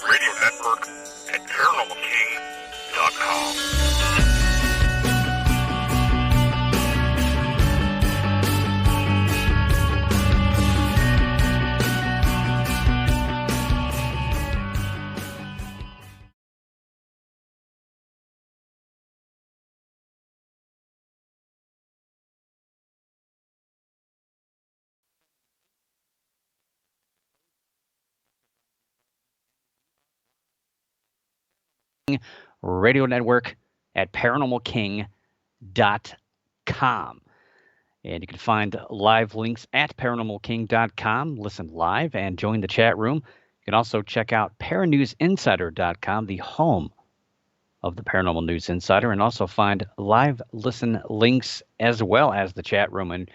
Radio Network at ParanormalKing.com. Radio Network at ParanormalKing.com. And you can find live links at ParanormalKing.com. Listen live and join the chat room. You can also check out ParaNewsInsider.com, the home of the Paranormal News Insider, and also find live listen links as well as the chat room. And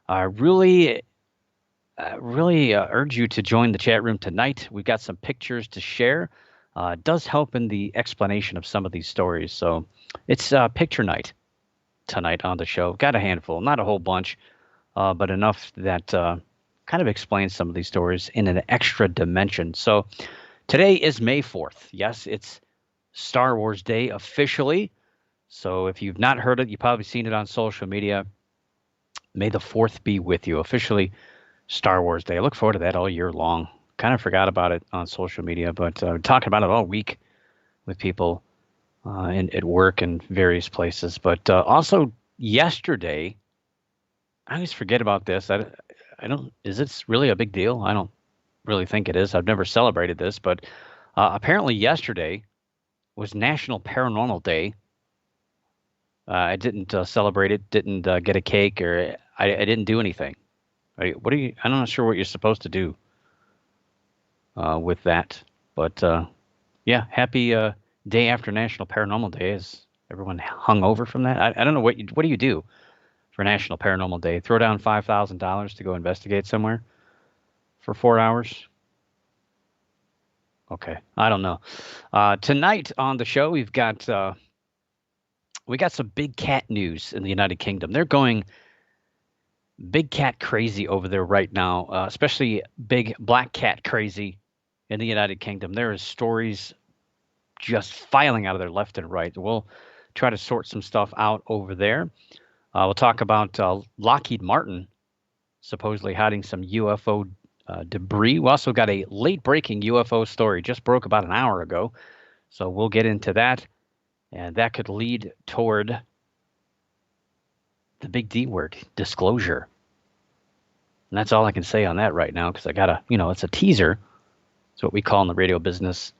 I really urge you to join the chat room tonight. We've got some pictures to share. It does help in the explanation of some of these stories. So it's picture night tonight on the show. Got a handful, not a whole bunch, but enough that kind of explains some of these stories in an extra dimension. So today is May 4th. Yes, it's Star Wars Day officially. So if you've not heard it, you've probably seen it on social media. May the 4th be with you. Officially Star Wars Day. I look forward to that all year long. Kind of forgot about it on social media, but talking about it all week with people at work and various places. But also yesterday, I always forget about this. I don't. Is this really a big deal? I don't really think it is. I've never celebrated this, but apparently yesterday was National Paranormal Day. I didn't celebrate it. Didn't get a cake, or I didn't do anything. What are you? I'm not sure what you're supposed to do with that, but yeah, happy day after National Paranormal Day. Is everyone hung over from that? I don't know what do you do for National Paranormal Day? Throw down $5,000 to go investigate somewhere for 4 hours? Okay, I don't know. Tonight on the show, we got some big cat news in the United Kingdom. They're going big cat crazy over there right now, especially big black cat crazy in the United Kingdom. There is stories just filing out of there left and right. We'll try to sort some stuff out over there. We'll talk about Lockheed Martin supposedly hiding some UFO debris. We also got a late-breaking UFO story. Just broke about an hour ago. So we'll get into that. And that could lead toward the big D word, disclosure. And that's all I can say on that right now, because I got it's a teaser. It's what we call in the radio business.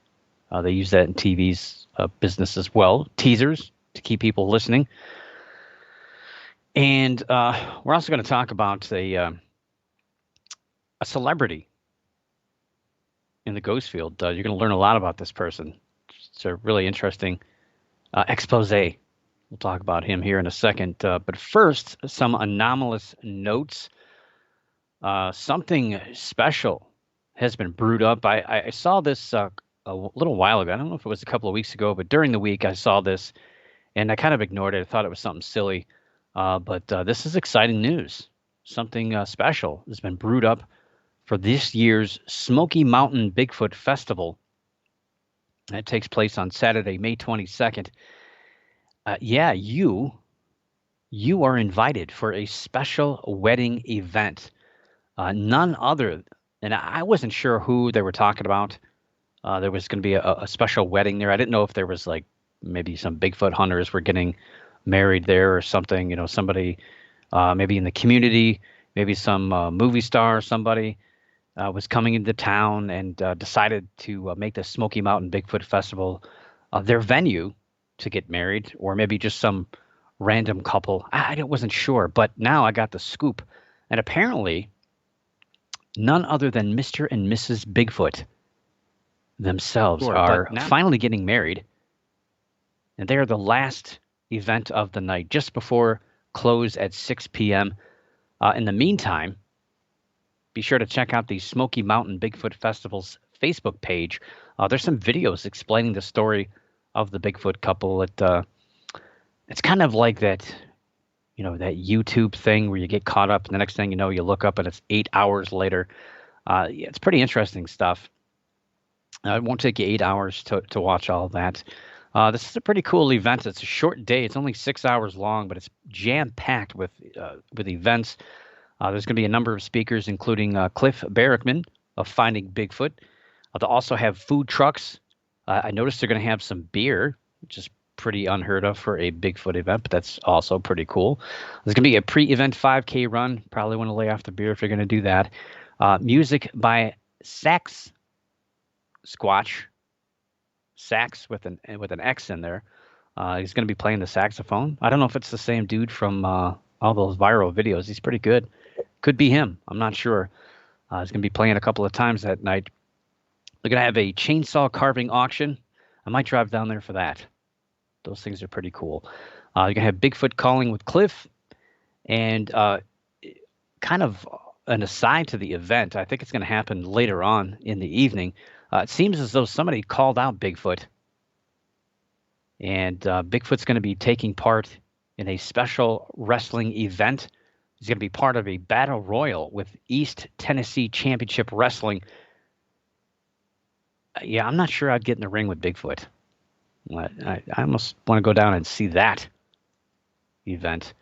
They use that in TV's business as well. Teasers to keep people listening. And we're also going to talk about a celebrity in the ghost field. You're going to learn a lot about this person. It's a really interesting expose. We'll talk about him here in a second. But first, some anomalous notes. Something special has been brewed up. I saw this a little while ago. I don't know if it was a couple of weeks ago, but during the week I saw this, and I kind of ignored it. I thought it was something silly. But this is exciting news. Something special has been brewed up for this year's Smoky Mountain Bigfoot Festival. That takes place on Saturday, May 22nd. Yeah, you are invited for a special wedding event. None other, and I wasn't sure who they were talking about. There was going to be a special wedding there. I didn't know if there was like maybe some Bigfoot hunters were getting married there or something. Somebody maybe in the community, maybe some movie star or somebody was coming into town and decided to make the Smoky Mountain Bigfoot Festival their venue to get married, or maybe just some random couple. I wasn't sure, but now I got the scoop. And apparently, none other than Mr. and Mrs. Bigfoot themselves are finally getting married. And they are the last event of the night, just before close at 6 p.m. In the meantime, be sure to check out the Smoky Mountain Bigfoot Festival's Facebook page. There's some videos explaining the story of the Bigfoot couple. It's kind of like that, that YouTube thing where you get caught up and the next thing you know, you look up and it's 8 hours later. It's pretty interesting stuff. It won't take you 8 hours to watch all of that. This is a pretty cool event. It's a short day. It's only 6 hours long, but it's jam packed with events. There's going to be a number of speakers, including Cliff Barrickman of Finding Bigfoot. They'll also have food trucks. I noticed they're going to have some beer, which is pretty unheard of for a Bigfoot event, but that's also pretty cool. There's going to be a pre-event 5K run. Probably want to lay off the beer if you're going to do that. Music by Squatch, sax with an X in there. He's going to be playing the saxophone. I don't know if it's the same dude from all those viral videos. He's pretty good. Could be him. I'm not sure. He's going to be playing a couple of times that night. They're going to have a chainsaw carving auction. I might drive down there for that. Those things are pretty cool. You're going to have Bigfoot Calling with Cliff. And kind of an aside to the event, I think it's going to happen later on in the evening. It seems as though somebody called out Bigfoot. And Bigfoot's going to be taking part in a special wrestling event. He's going to be part of a battle royal with East Tennessee Championship Wrestling. Yeah, I'm not sure I'd get in the ring with Bigfoot. I almost want to go down and see that event.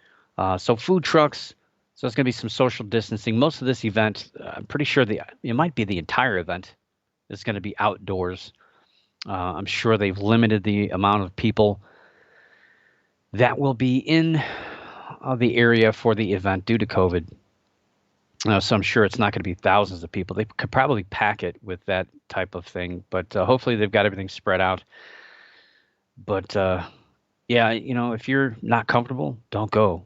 So food trucks. So it's going to be some social distancing. Most of this event, I'm pretty sure it might be the entire event, is going to be outdoors. I'm sure they've limited the amount of people that will be in the area for the event due to COVID. So I'm sure it's not going to be thousands of people. They could probably pack it with that type of thing, but hopefully they've got everything spread out. But yeah, if you're not comfortable, don't go.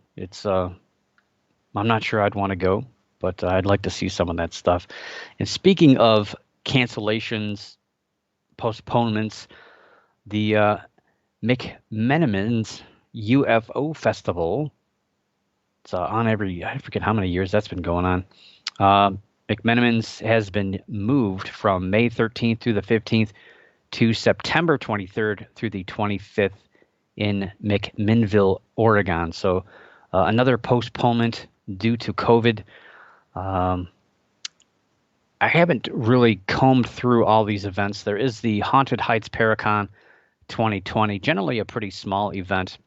I'm not sure I'd want to go, but I'd like to see some of that stuff. And speaking of cancellations, postponements, the McMenamin's UFO Festival. It's on I forget how many years that's been going on. McMenamin's has been moved from May 13th through the 15th to September 23rd through the 25th in McMinnville, Oregon. So another postponement due to COVID. I haven't really combed through all these events. There is the Haunted Heights Paracon 2020, generally a pretty small event.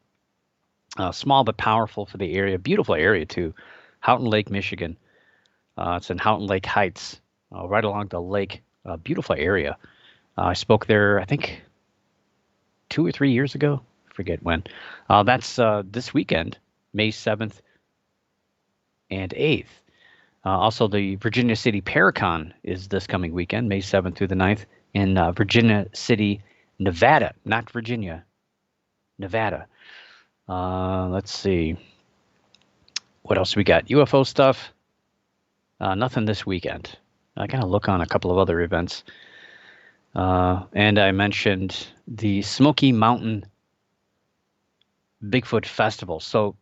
Small but powerful for the area. Beautiful area, too. Houghton Lake, Michigan. It's in Houghton Lake Heights, right along the lake. Beautiful area. I spoke there, I think, 2 or 3 years ago. I forget when. That's this weekend, May 7th and 8th. Also, the Virginia City Paracon is this coming weekend, May 7th through the 9th, in Virginia City, Nevada. Not Virginia, Nevada. Let's see. What else we got? UFO stuff. Nothing this weekend. I got to look on a couple of other events. And I mentioned the Smoky Mountain Bigfoot Festival. So,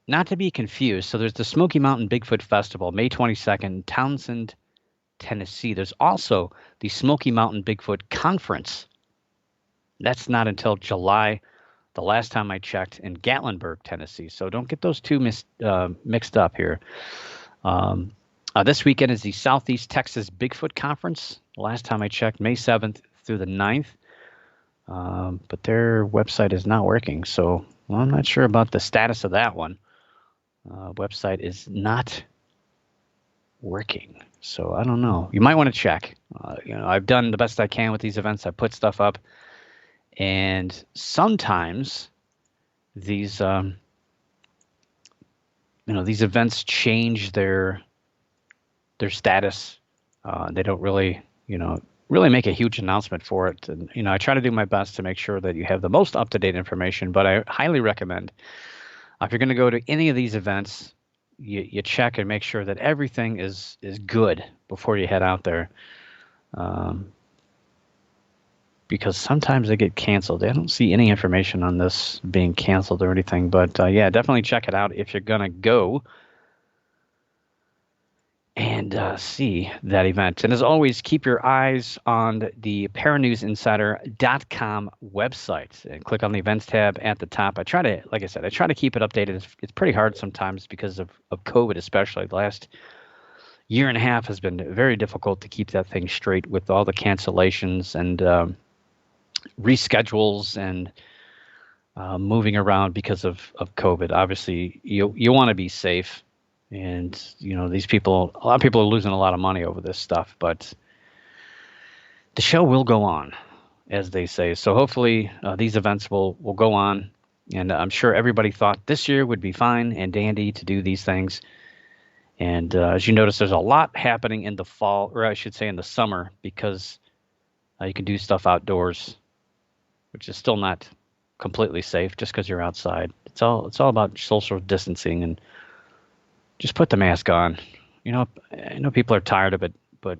not to be confused, so there's the Smoky Mountain Bigfoot Festival, May 22nd, Townsend, Tennessee. There's also the Smoky Mountain Bigfoot Conference. That's not until July, the last time I checked, in Gatlinburg, Tennessee. So don't get those two mixed up here. This weekend is the Southeast Texas Bigfoot Conference. The last time I checked, May 7th through the 9th. But their website is not working, so I'm not sure about the status of that one. Website is not working, so I don't know. You might want to check. I've done the best I can with these events. I put stuff up, and sometimes these these events change their status. They don't really make a huge announcement for it. And, I try to do my best to make sure that you have the most up-to-date information, but I highly recommend if you're going to go to any of these events, you check and make sure that everything is good before you head out there. Because sometimes they get canceled. I don't see any information on this being canceled or anything, but yeah, definitely check it out if you're going to go and see that event. And as always, keep your eyes on the paranewsinsider.com website and click on the events tab at the top. I try to keep it updated. It's pretty hard sometimes because of COVID, especially the last year and a half has been very difficult to keep that thing straight with all the cancellations and reschedules and moving around because of COVID. Obviously, you want to be safe, and these people, a lot of people are losing a lot of money over this stuff, but the show will go on, as they say. So hopefully these events will go on, and I'm sure everybody thought this year would be fine and dandy to do these things. And as you notice, there's a lot happening in the fall, or I should say in the summer, because you can do stuff outdoors, which is still not completely safe just because you're outside. It's all about social distancing and just put the mask on. I know people are tired of it, but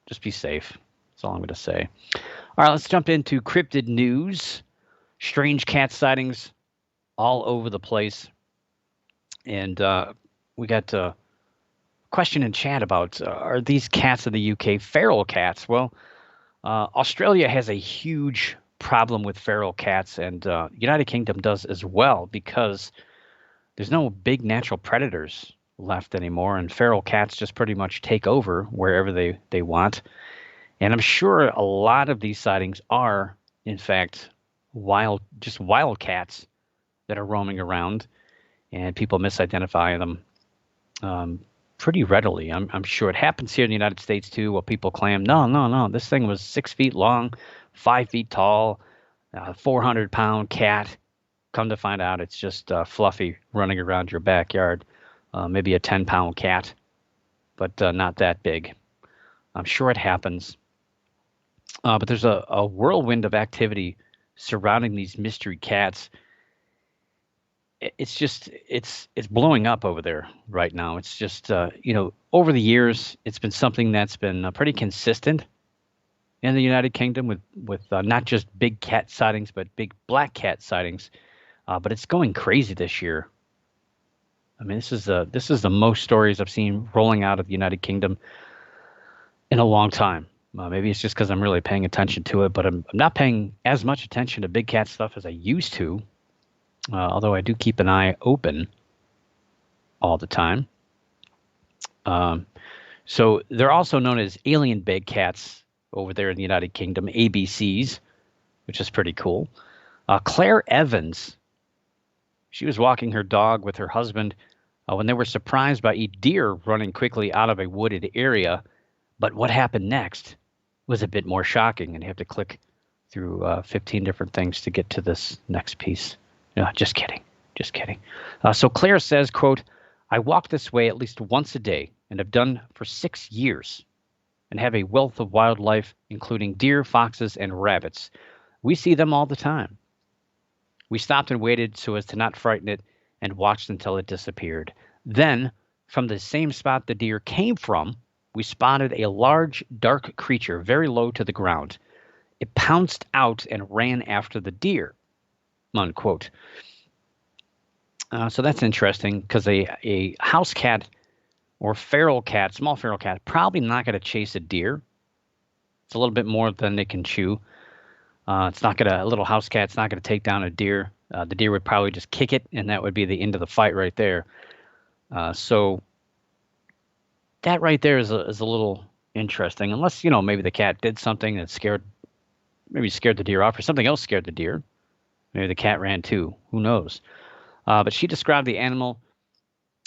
just be safe. That's all I'm going to say. All right, let's jump into cryptid news. Strange cat sightings all over the place. And we got a question in chat about are these cats in the UK feral cats? Well, Australia has a huge problem with feral cats, and United Kingdom does as well because there's no big natural predators left anymore, and feral cats just pretty much take over wherever they want. And I'm sure a lot of these sightings are, in fact, just wild cats that are roaming around, and people misidentify them pretty readily. I'm sure it happens here in the United States too, where people claim, no, this thing was 6 feet long, 5 feet tall, 400-pound cat. Come to find out, it's just Fluffy running around your backyard, maybe a 10-pound cat, but not that big. I'm sure it happens. But there's a whirlwind of activity surrounding these mystery cats. It's blowing up over there right now. It's just over the years, it's been something that's been pretty consistent in the United Kingdom with not just big cat sightings, but big black cat sightings. But it's going crazy this year. I mean, this is the most stories I've seen rolling out of the United Kingdom in a long time. Maybe it's just because I'm really paying attention to it, but I'm not paying as much attention to big cat stuff as I used to. Although I do keep an eye open all the time. So they're also known as alien big cats over there in the United Kingdom, ABCs, which is pretty cool. Claire Evans, she was walking her dog with her husband when they were surprised by a deer running quickly out of a wooded area. But what happened next was a bit more shocking, and you have to click through 15 different things to get to this next piece. No, just kidding. So Claire says, quote, I walk this way at least once a day and have done for 6 years and have a wealth of wildlife, including deer, foxes, and rabbits. We see them all the time. We stopped and waited so as to not frighten it and watched until it disappeared. Then, from the same spot the deer came from, we spotted a large, dark creature very low to the ground. It pounced out and ran after the deer. Unquote. So that's interesting because a house cat or feral cat, small feral cat, probably not going to chase a deer. It's a little bit more than they can chew. It's not going to, a little house cat's not going to take down a deer. The deer would probably just kick it, and that would be the end of the fight right there. So that right there is a little interesting, unless, maybe the cat did something that scared the deer off, or something else scared the deer. Maybe the cat ran too. Who knows? But she described the animal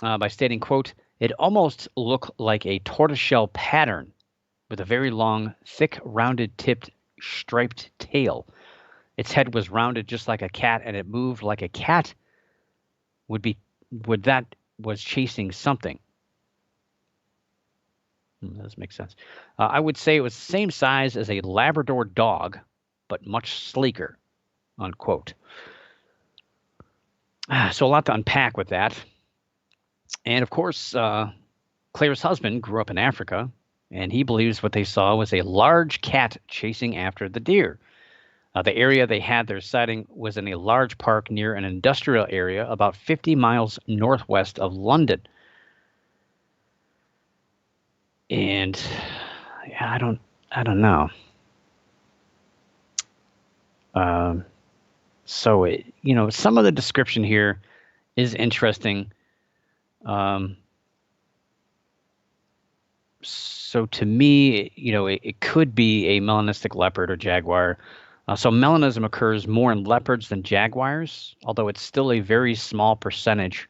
by stating, quote, it almost looked like a tortoiseshell pattern with a very long, thick, rounded-tipped, striped tail. Its head was rounded just like a cat, and it moved like a cat was chasing something. That does make sense. I would say it was the same size as a Labrador dog, but much sleeker, unquote. So a lot to unpack with that. And of course, Claire's husband grew up in Africa, and he believes what they saw was a large cat chasing after the deer. The area they had their sighting was in a large park near an industrial area about 50 miles northwest of London. And yeah, I don't know. So some of the description here is interesting. So to me, it could be a melanistic leopard or jaguar. So melanism occurs more in leopards than jaguars, although it's still a very small percentage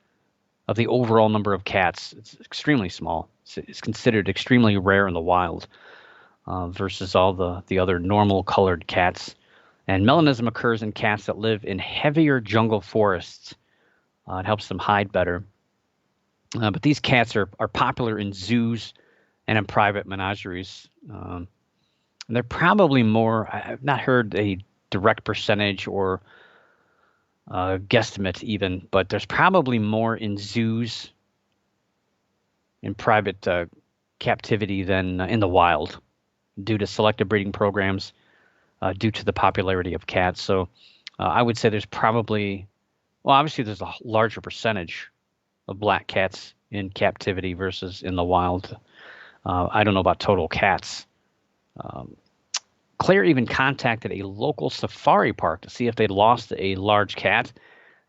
of the overall number of cats. It's extremely small. It's considered extremely rare in the wild versus all the other normal colored cats. And melanism occurs in cats that live in heavier jungle forests. It helps them hide better. But these cats are popular in zoos and in private menageries. And they're probably more, I've not heard a direct percentage or guesstimate even, but there's probably more in zoos in private captivity than in the wild due to selective breeding programs, due to the popularity of cats. So I would say there's probably, well, obviously there's a larger percentage of black cats in captivity versus in the wild. I don't know about total cats. Claire even contacted a local safari park to see if they'd lost a large cat.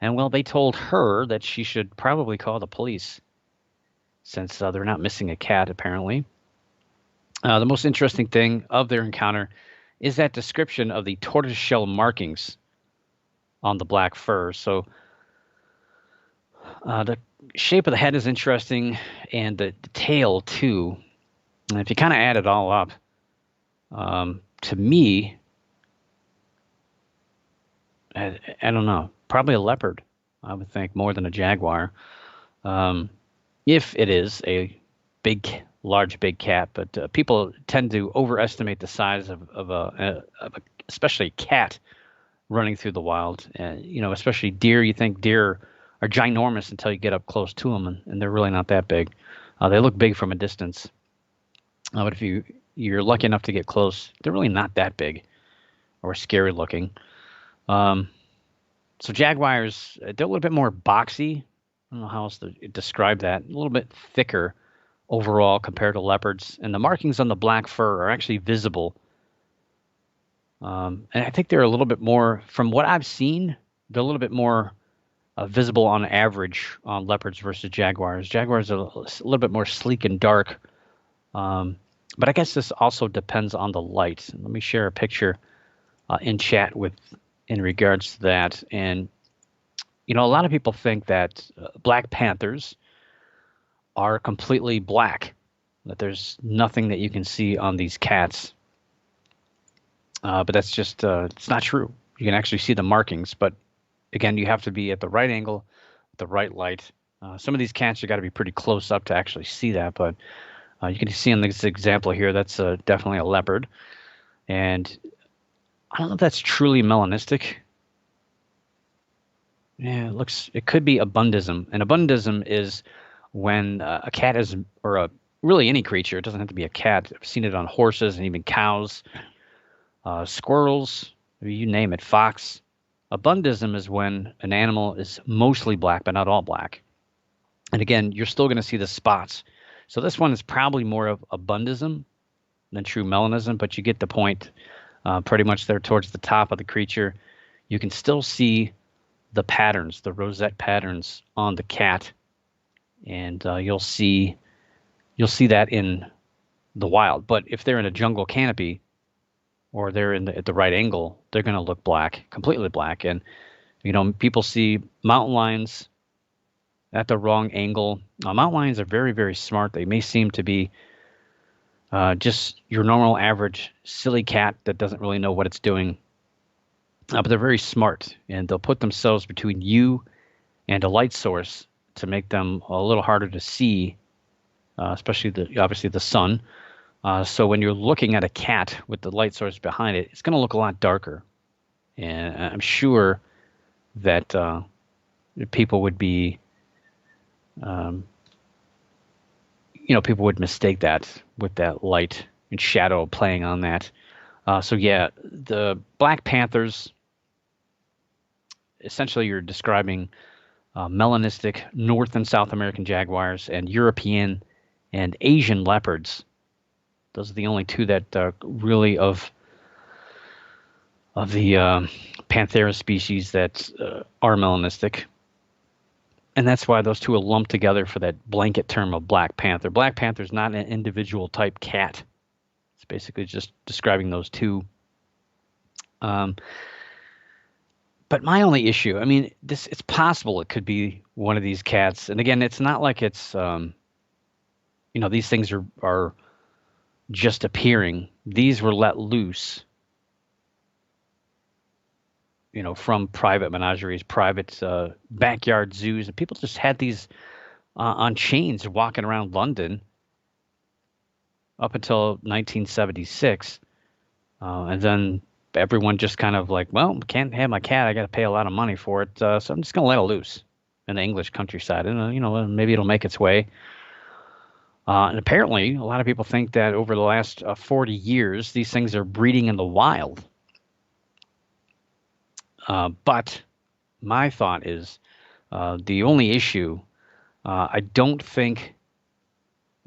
And, well, they told her that she should probably call the police since they're not missing a cat, apparently. The most interesting thing of their encounter is that description of the tortoiseshell markings on the black fur. So the shape of the head is interesting, and the tail, too. And if you kind of add it all up, to me, I don't know, probably a leopard, I would think, more than a jaguar. If it is a large, big cat, but people tend to overestimate the size of a especially a cat running through the wild. Especially deer. You think deer are ginormous until you get up close to them, and they're really not that big. They look big from a distance, but if you're lucky enough to get close, they're really not that big or scary looking. So jaguars, they're a little bit more boxy. I don't know how else to describe that. A little bit thicker overall compared to leopards. And the markings on the black fur are actually visible. And I think they're a little bit more, from what I've seen, they're a little bit more visible on average on leopards versus jaguars. Jaguars are a little bit more sleek and dark. But I guess this also depends on the light. Let me share a picture in chat in regards to that. And, a lot of people think that black panthers are completely black, that there's nothing that you can see on these cats. But that's just, it's not true. You can actually see the markings. But, again, you have to be at the right angle, the right light. Some of these cats, you got to be pretty close up to actually see that. But you can see in this example here, that's definitely a leopard. And I don't know if that's truly melanistic. Yeah, it could be abundism. And abundism is when a cat is, or really any creature, it doesn't have to be a cat. I've seen it on horses and even cows, squirrels, you name it, fox. Abundism is when an animal is mostly black, but not all black. And again, you're still going to see the spots. So this one is probably more of abundism than true melanism, but you get the point. Pretty much there towards the top of the creature, you can still see the patterns, the rosette patterns on the cat, and you'll see that in the wild. But if they're in a jungle canopy or they're at the right angle, they're going to look black, completely black. And people see mountain lions at the wrong angle. Mountain lions are very, very smart. They may seem to be just your normal average silly cat that doesn't really know what it's doing. But they're very smart, and they'll put themselves between you and a light source to make them a little harder to see, especially obviously the sun. So when you're looking at a cat with the light source behind it, it's going to look a lot darker. And I'm sure that people would be, people would mistake that with that light and shadow playing on that. So yeah, the black panthers, essentially you're describing melanistic North and South American jaguars and European and Asian leopards. Those are the only two that really of the Panthera species that are melanistic. And that's why those two are lumped together for that blanket term of Black Panther. Black Panther is not an individual type cat. It's basically just describing those two. Um, but my only issue, I mean, it's possible it could be one of these cats. And again, it's not like it's, these things are just appearing. These were let loose, from private menageries, private backyard zoos, and people just had these on chains walking around London up until 1976, and then everyone just kind of like, well, can't have my cat. I got to pay a lot of money for it, so I'm just going to let it loose in the English countryside, and maybe it'll make its way. And apparently, a lot of people think that over the last 40 years, these things are breeding in the wild. But my thought is the only issue, I don't think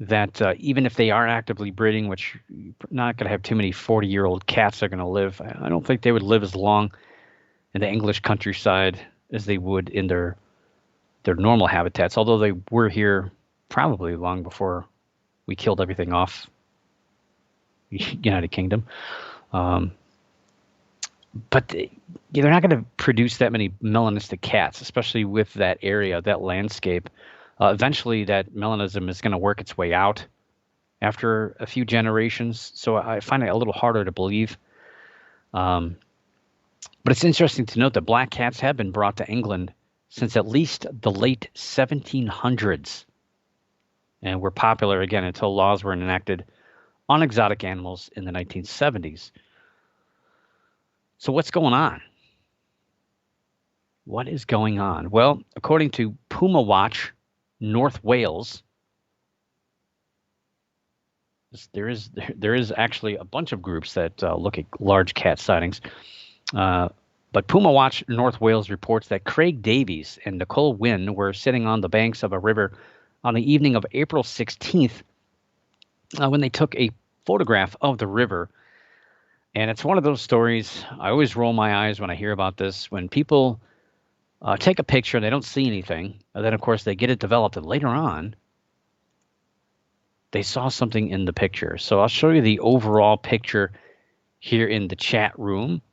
that even if they are actively breeding, which you're not going to have too many 40-year-old cats that are going to live, I don't think they would live as long in the English countryside as they would in their normal habitats, although they were here probably long before we killed everything off United Kingdom. But they're not going to produce that many melanistic cats, especially with that area, that landscape. Eventually, that melanism is going to work its way out after a few generations. So I find it a little harder to believe. But it's interesting to note that black cats have been brought to England since at least the late 1700s, and were popular again until laws were enacted on exotic animals in the 1970s. So what's going on? What is going on? Well, according to Puma Watch North Wales, there is actually a bunch of groups that look at large cat sightings. But Puma Watch North Wales reports that Craig Davies and Nicole Wynn were sitting on the banks of a river on the evening of April 16th when they took a photograph of the river. And it's one of those stories, I always roll my eyes when I hear about this, when people take a picture and they don't see anything, and then, of course, they get it developed, and later on, they saw something in the picture. So I'll show you the overall picture here in the chat room.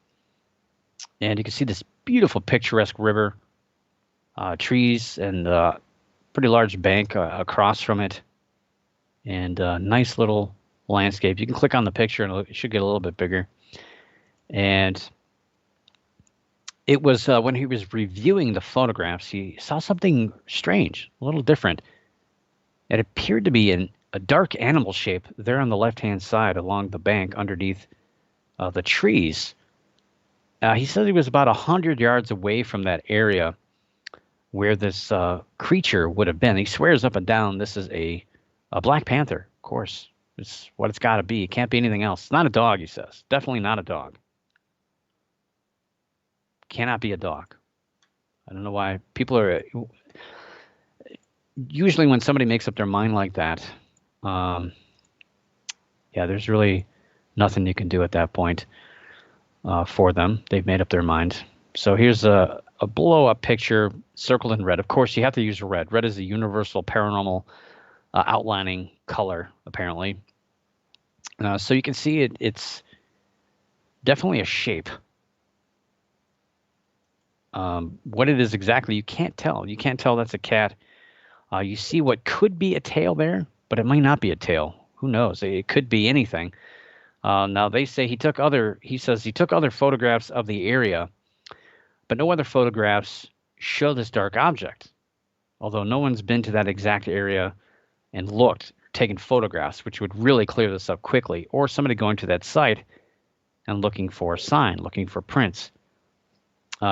And you can see this beautiful picturesque river, trees, and pretty large bank across from it, and nice little landscape. You can click on the picture and it should get a little bit bigger. And it was when he was reviewing the photographs, he saw something strange, a little different. It appeared to be a dark animal shape there on the left-hand side along the bank underneath the trees. He said he was about 100 yards away from that area where this creature would have been. He swears up and down this is a black panther, of course. It's what it's got to be. It can't be anything else. It's not a dog, he says. Definitely not a dog. Cannot be a dog. I don't know why people are... Usually when somebody makes up their mind like that, there's really nothing you can do at that point for them. They've made up their mind. So here's a blow-up picture circled in red. Of course, you have to use red. Red is a universal paranormal outlining color, apparently. So you can see it's definitely a shape. What it is exactly, you can't tell. You can't tell that's a cat. You see what could be a tail there, but it might not be a tail. Who knows? It could be anything. Now they say he took other photographs of the area, but no other photographs show this dark object. Although no one's been to that exact area and taken photographs, which would really clear this up quickly, or somebody going to that site and looking for a sign, looking for prints.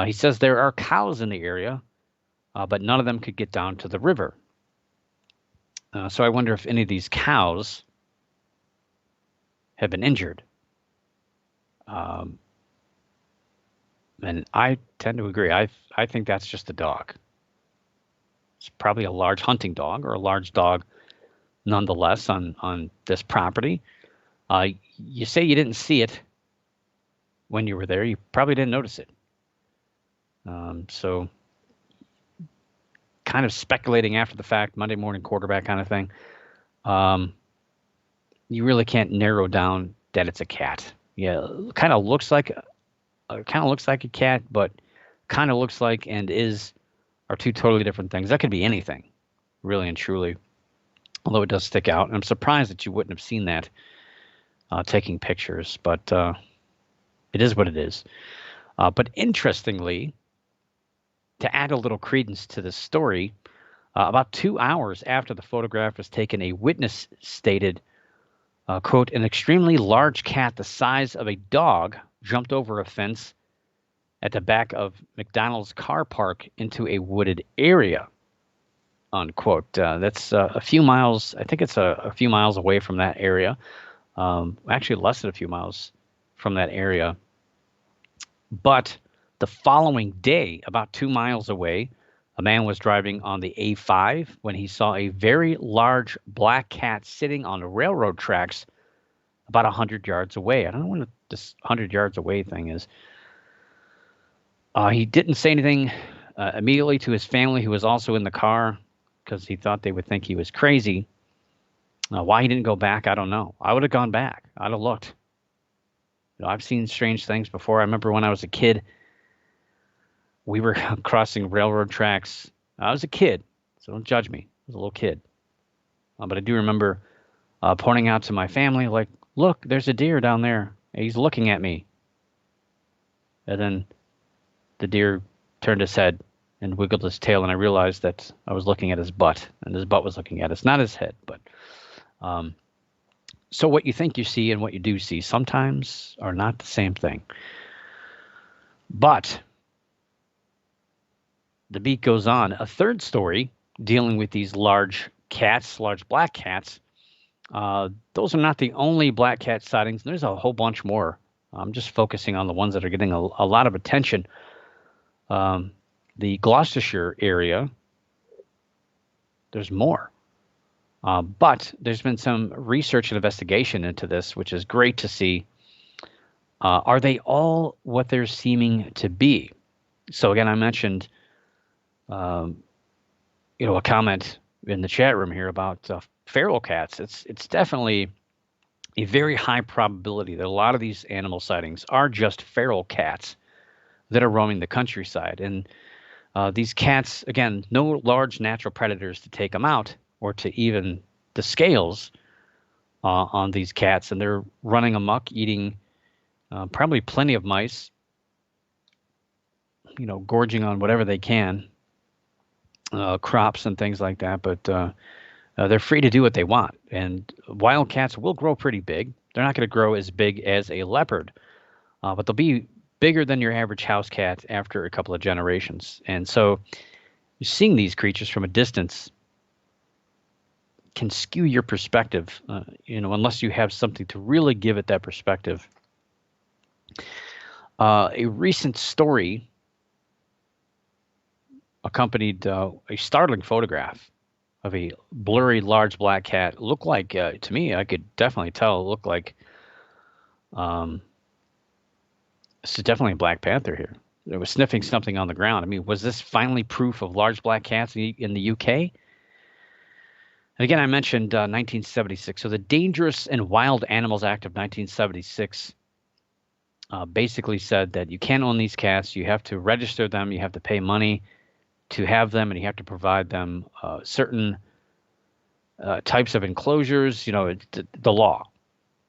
He says there are cows in the area, but none of them could get down to the river. So I wonder if any of these cows have been injured. And I tend to agree. I think that's just a dog. It's probably a large hunting dog or a large dog nonetheless on this property. You say you didn't see it when you were there. You probably didn't notice it. So kind of speculating after the fact, Monday morning quarterback kind of thing. You really can't narrow down that it's a cat. Yeah, kind of looks like a cat, but kind of looks like and are two totally different things. That could be anything, really and truly. Although it does stick out, and I'm surprised that you wouldn't have seen that taking pictures, but it is what it is. But interestingly, to add a little credence to this story, about 2 hours after the photograph was taken, a witness stated, quote, an extremely large cat the size of a dog jumped over a fence at the back of McDonald's car park into a wooded area, unquote. That's a few miles. I think it's a few miles away from that area. Actually, less than a few miles from that area. But the following day, about 2 miles away, a man was driving on the A5 when he saw a very large black cat sitting on the railroad tracks about 100 yards away. I don't know what this 100 yards away thing is. He didn't say anything immediately to his family, who was also in the car, because he thought they would think he was crazy. Why he didn't go back, I don't know. I would have gone back. I'd have looked. I've seen strange things before. I remember when I was a kid, we were crossing railroad tracks. I was a kid, so don't judge me. I was a little kid. But I do remember pointing out to my family, like, look, there's a deer down there. He's looking at me. And then the deer turned his head and wiggled his tail, and I realized that I was looking at his butt, and his butt was looking at us, not his head. But so what you think you see and what you do see sometimes are not the same thing. But the beat goes on. A third story dealing with these large cats, large black cats. Those are not the only black cat sightings. There's a whole bunch more. I'm just focusing on the ones that are getting a lot of attention. The Gloucestershire area, there's more. But there's been some research and investigation into this, which is great to see. Are they all what they're seeming to be? So again, I mentioned, a comment in the chat room here about feral cats. It's definitely a very high probability that a lot of these animal sightings are just feral cats that are roaming the countryside. And these cats, again, no large natural predators to take them out or to even the scales on these cats. And they're running amok, eating probably plenty of mice, gorging on whatever they can, crops and things like that. But they're free to do what they want. And wild cats will grow pretty big. They're not going to grow as big as a leopard, but they'll be bigger than your average house cat after a couple of generations. And so seeing these creatures from a distance can skew your perspective, unless you have something to really give it that perspective. A recent story accompanied a startling photograph of a blurry, large black cat. It looked like, to me, I could definitely tell, it looked like this is definitely a black panther here. It was sniffing something on the ground. I mean, was this finally proof of large black cats in the UK? And again, I mentioned 1976. So the Dangerous and Wild Animals Act of 1976 basically said that you can't own these cats. You have to register them. You have to pay money to have them, and you have to provide them certain types of enclosures. The law,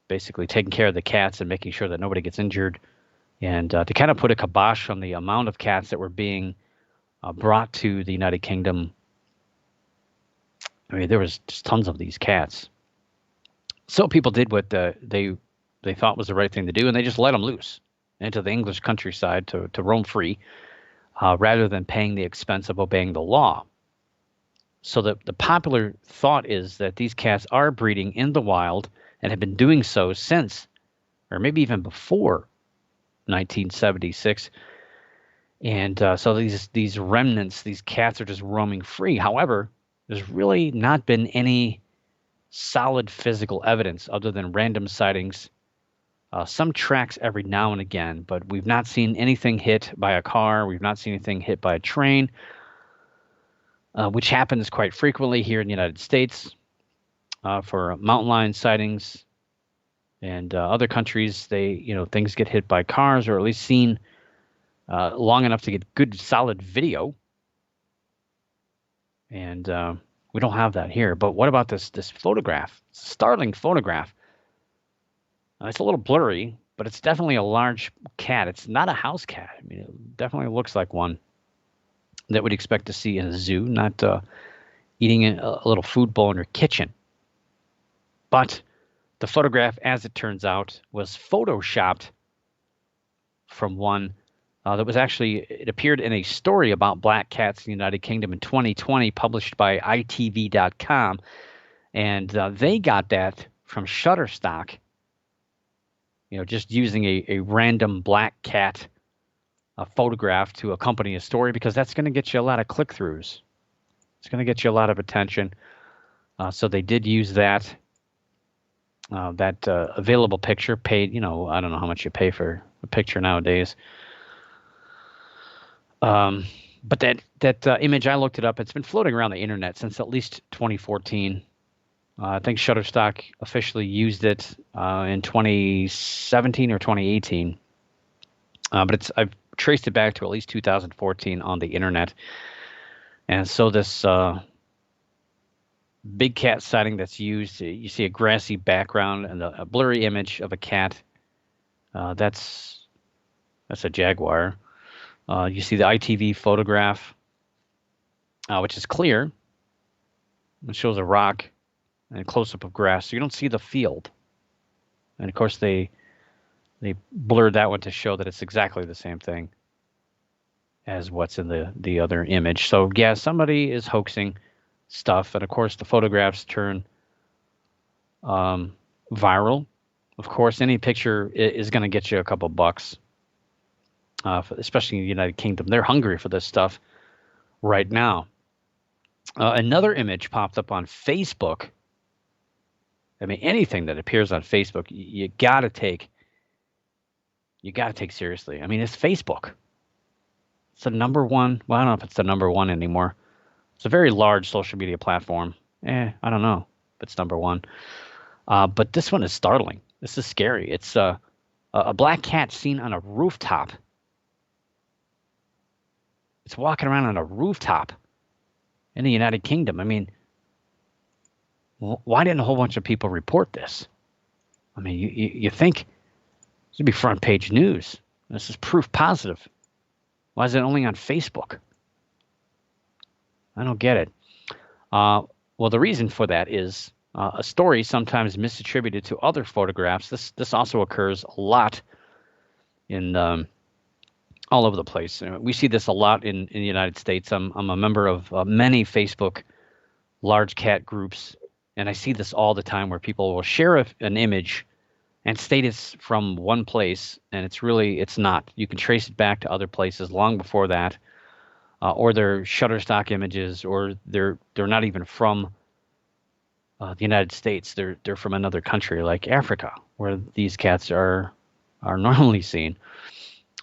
basically taking care of the cats and making sure that nobody gets injured. And to kind of put a kibosh on the amount of cats that were being brought to the United Kingdom. I mean, there was just tons of these cats. So people did what they thought was the right thing to do, and they just let them loose into the English countryside to roam free, rather than paying the expense of obeying the law. So the popular thought is that these cats are breeding in the wild and have been doing so since, or maybe even before, 1976. And so these remnants, these cats are just roaming free. However, there's really not been any solid physical evidence other than random sightings, some tracks every now and again, but we've not seen anything hit by a car. We've not seen anything hit by a train. which happens quite frequently here in the United States for mountain lion sightings. And other countries, things get hit by cars or at least seen long enough to get good, solid video. And we don't have that here. But what about this photograph? Startling photograph. It's a little blurry, but it's definitely a large cat. It's not a house cat. I mean, it definitely looks like one that we'd expect to see in a zoo, not eating a little food bowl in your kitchen. But the photograph, as it turns out, was photoshopped from one that was actually, it appeared in a story about black cats in the United Kingdom in 2020, published by ITV.com. And they got that from Shutterstock, just using a random black cat photograph to accompany a story, because that's going to get you a lot of click-throughs. It's going to get you a lot of attention. So they did use that available picture, paid, I don't know how much you pay for a picture nowadays. But that image, I looked it up. It's been floating around the internet since at least 2014. I think Shutterstock officially used it in 2017 or 2018. But I've traced it back to at least 2014 on the internet. And so this big cat sighting that's used, you see a grassy background and a blurry image of a cat. That's a jaguar. You see the ITV photograph, which is clear. It shows a rock and a close-up of grass, so you don't see the field. And of course, they blurred that one to show that it's exactly the same thing as what's in the other image. So yeah, somebody is hoaxing stuff, and of course, the photographs turn viral. Of course, any picture is going to get you a couple bucks. Especially in the United Kingdom. They're hungry for this stuff right now. Another image popped up on Facebook. I mean, anything that appears on Facebook, you gotta take seriously. I mean, it's Facebook. It's the number one. Well, I don't know if it's the number one anymore. It's a very large social media platform. I don't know if it's number one. But this one is startling. This is scary. It's a black cat seen on a rooftop. It's walking around on a rooftop in the United Kingdom. I mean, why didn't a whole bunch of people report this? I mean, you think this would be front page news. This is proof positive. Why is it only on Facebook? I don't get it. Well, the reason for that is a story sometimes misattributed to other photographs. This also occurs a lot in all over the place. We see this a lot in the United States. I'm a member of many Facebook large cat groups, and I see this all the time where people will share an image and state it's from one place, and it's not. You can trace it back to other places long before that, or they're Shutterstock images, or they're not even from the United States. They're from another country like Africa, where these cats are normally seen.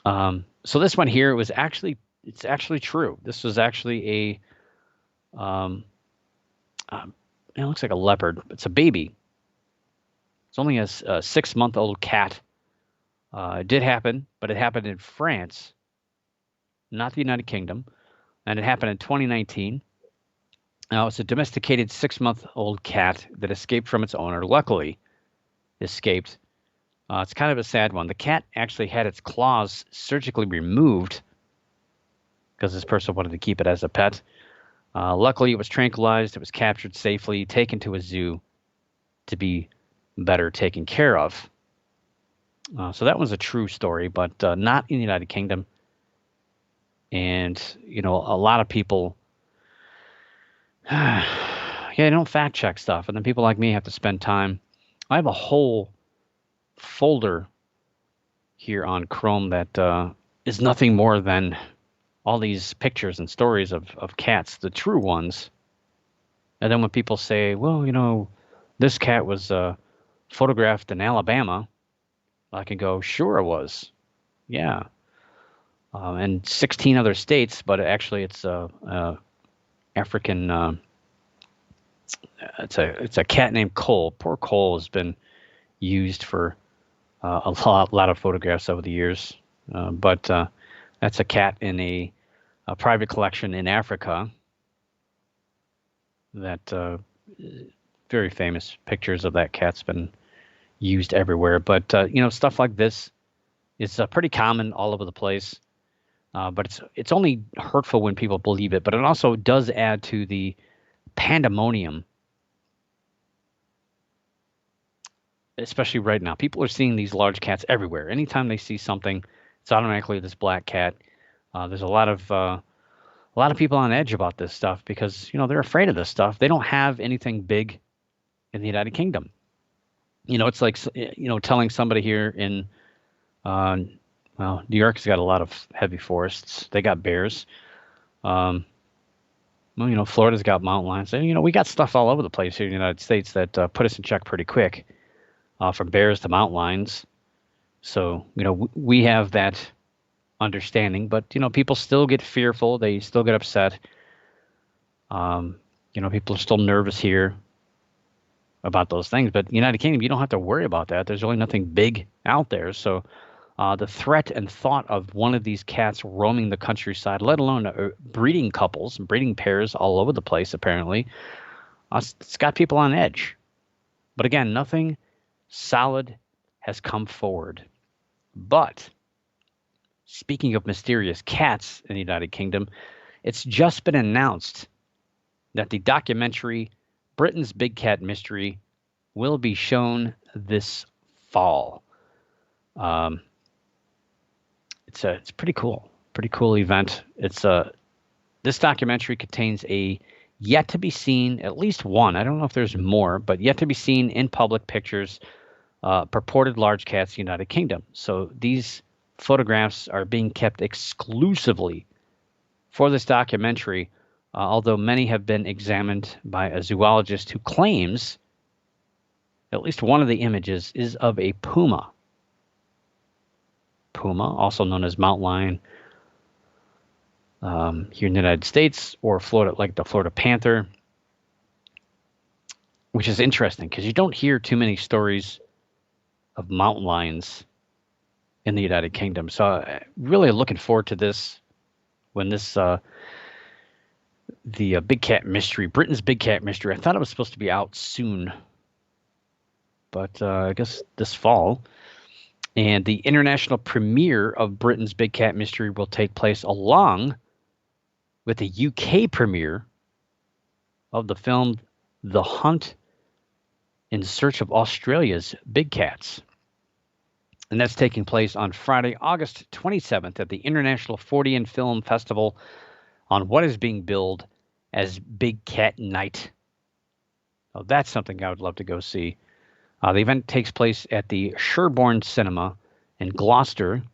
So this one here it's actually true. This was actually it looks like a leopard. It's a baby. It's only a 6-month-old cat. It did happen, but it happened in France, not the United Kingdom, and it happened in 2019. Now, it's a domesticated 6-month-old cat that escaped from its owner. Luckily, escaped. It's kind of a sad one. The cat actually had its claws surgically removed because this person wanted to keep it as a pet. Luckily, it was tranquilized. It was captured safely, taken to a zoo to be better taken care of. So that was a true story, but not in the United Kingdom. And, a lot of people, they don't fact check stuff. And then people like me have to spend time. I have a whole folder here on Chrome that is nothing more than all these pictures and stories of cats, the true ones. And then when people say, well, this cat was photographed in Alabama, I can go, sure it was. Yeah. And 16 other states, but actually it's African. It's a cat named Cole. Poor Cole has been used for a lot of photographs over the years, but that's a cat in a private collection in Africa. That very famous pictures of that cat's been used everywhere. But stuff like this is pretty common all over the place. But it's only hurtful when people believe it. But it also does add to the pandemonium, especially right now. People are seeing these large cats everywhere. Anytime they see something, it's automatically this black cat. There's a lot of people on edge about this stuff because they're afraid of this stuff. They don't have anything big in the United Kingdom. It's like telling somebody here in New York's got a lot of heavy forests. They got bears. Florida's got mountain lions. We got stuff all over the place here in the United States that put us in check pretty quick, from bears to mountain lions. So we have that understanding, but people still get fearful. They still get upset. People are still nervous here about those things. But United Kingdom, you don't have to worry about that. There's really nothing big out there. So the threat and thought of one of these cats roaming the countryside, let alone breeding couples, breeding pairs all over the place, apparently, it's got people on edge. But again, nothing solid has come forward. But speaking of mysterious cats in the United Kingdom, it's just been announced that the documentary Britain's Big Cat Mystery will be shown this fall. It's pretty cool event. This documentary contains a yet to be seen, at least one, I don't know if there's more, but yet to be seen in public pictures, purported large cats in the United Kingdom. So these photographs are being kept exclusively for this documentary, although many have been examined by a zoologist who claims at least one of the images is of a puma. Puma, also known as mountain lion here in the United States, or Florida, like the Florida panther, which is interesting because you don't hear too many stories of mountain lions in the United Kingdom. So really looking forward to this when this the Big Cat Mystery, Britain's Big Cat Mystery. I thought it was supposed to be out soon, but I guess this fall. And the international premiere of Britain's Big Cat Mystery will take place along with the UK premiere of the film The Hunt in Search of Australia's Big Cats. And that's taking place on Friday, August 27th at the International 40 Film Festival on what is being billed as Big Cat Night. Oh, that's something I would love to go see. The event takes place at the Sherborne Cinema in Gloucester,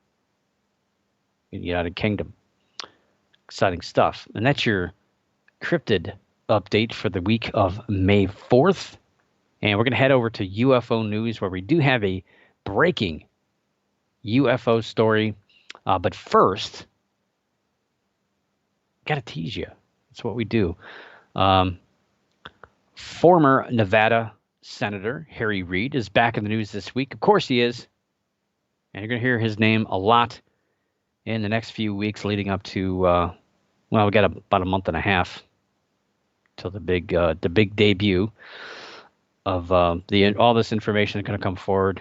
in the United Kingdom. Exciting stuff. And that's your cryptid update for the week of May 4th. And we're going to head over to UFO news, where we do have a breaking UFO story. But first, got to tease you. That's what we do. Former Nevada Senator Harry Reid is back in the news this week. Of course he is. And you're going to hear his name a lot in the next few weeks leading up to, we got about a month and a half till the big debut of all this information is going to come forward.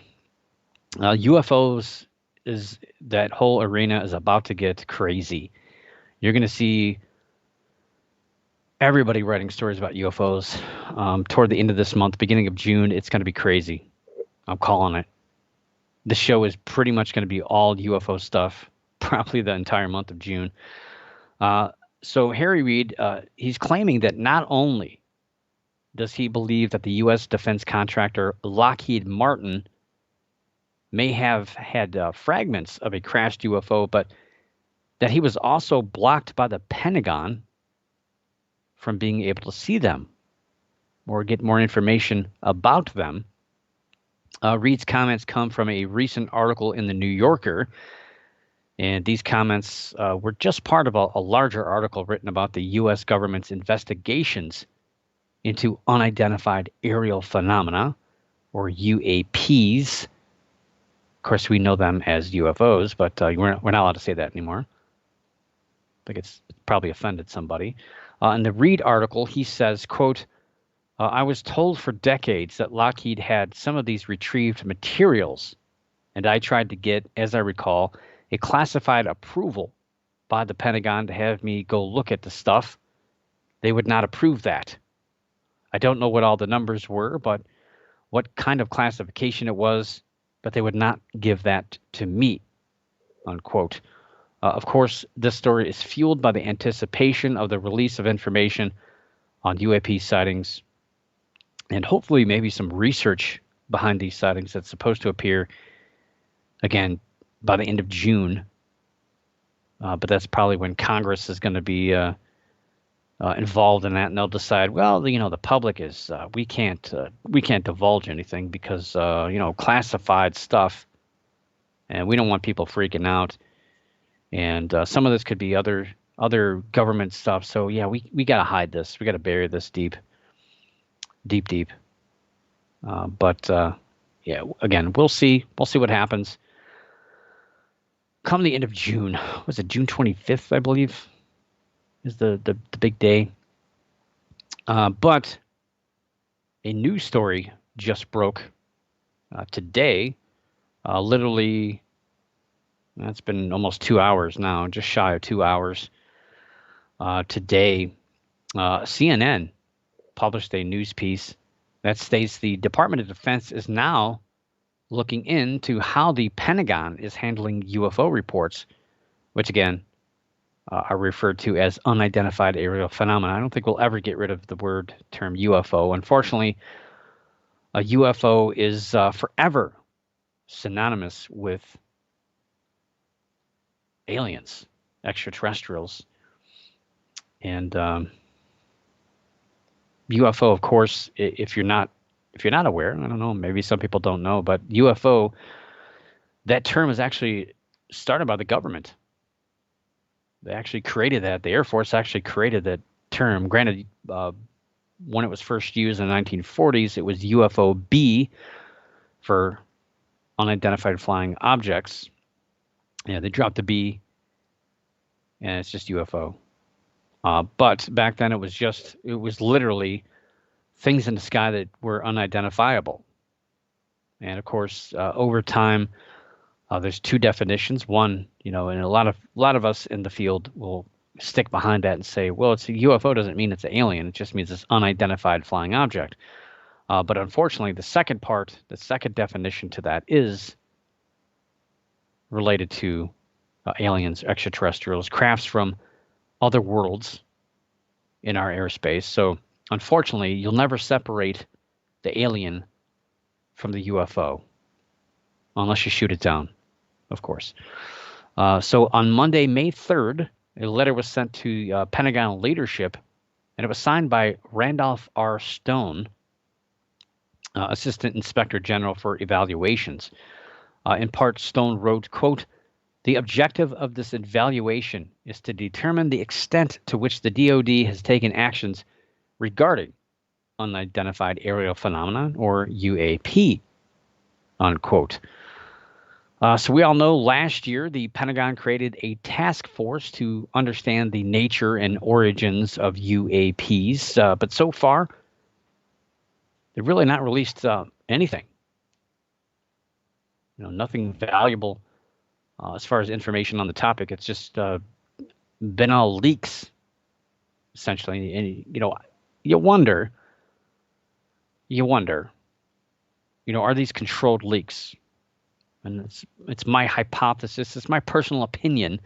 UFOs, is that whole arena is about to get crazy. You're going to see everybody writing stories about UFOs toward the end of this month, beginning of June. It's going to be crazy. I'm calling it. The show is pretty much going to be all UFO stuff, probably the entire month of June. So Harry Reid, he's claiming that not only does he believe that the U.S. defense contractor Lockheed Martin may have had fragments of a crashed UFO, but that he was also blocked by the Pentagon from being able to see them or get more information about them. Reid's comments come from a recent article in The New Yorker, And these comments were just part of a larger article written about the U.S. government's investigations into unidentified aerial phenomena, or UAPs. Of course, we know them as UFOs, but we're not allowed to say that anymore. I think it's probably offended somebody. In the Reed article, he says, quote, I was told for decades that Lockheed had some of these retrieved materials, and I tried to get, as I recall, a classified approval by the Pentagon to have me go look at the stuff. They would not approve that. I don't know what all the numbers were, but what kind of classification it was, but they would not give that to me, unquote. Of course, this story is fueled by the anticipation of the release of information on UAP sightings and hopefully maybe some research behind these sightings that's supposed to appear, again, by the end of June. But that's probably when Congress is going to be involved in that, and they'll decide, well, the public is we can't divulge anything because classified stuff, and we don't want people freaking out. And some of this could be other government stuff. So yeah, we got to hide this. We got to bury this deep. But yeah, again, we'll see. We'll see what happens. Come the end of June, was it June 25th, I believe, is the big day. But a news story just broke today. Literally, it's been almost 2 hours now, just shy of 2 hours. Today, CNN published a news piece that states the Department of Defense is now looking into how the Pentagon is handling UFO reports, which again are referred to as unidentified aerial phenomena. I don't think we'll ever get rid of the term UFO. Unfortunately, a UFO is forever synonymous with aliens, extraterrestrials, and UFO, of course, if you're not aware, I don't know, maybe some people don't know, but UFO, that term is actually started by the government. They actually created that. The Air Force actually created that term. Granted, when it was first used in the 1940s, it was UFO-B for unidentified flying objects. Yeah, they dropped the B, and it's just UFO. But back then, it was literally things in the sky that were unidentifiable. And of course, over time, there's two definitions. One, and a lot of us in the field will stick behind that and say, well, it's a UFO doesn't mean it's an alien. It just means it's unidentified flying object. But unfortunately, the second definition to that is related to aliens, extraterrestrials, crafts from other worlds in our airspace. So unfortunately, you'll never separate the alien from the UFO unless you shoot it down, of course. So on Monday, May 3rd, a letter was sent to Pentagon leadership, and it was signed by Randolph R. Stone, Assistant Inspector General for Evaluations. In part, Stone wrote, quote, the objective of this evaluation is to determine the extent to which the DoD has taken actions regarding unidentified aerial phenomena, or UAP, unquote. So we all know last year the Pentagon created a task force to understand the nature and origins of UAPs, but so far they've really not released anything. Nothing valuable as far as information on the topic. It's just been all leaks, essentially. And you wonder, are these controlled leaks? And it's my hypothesis, it's my personal opinion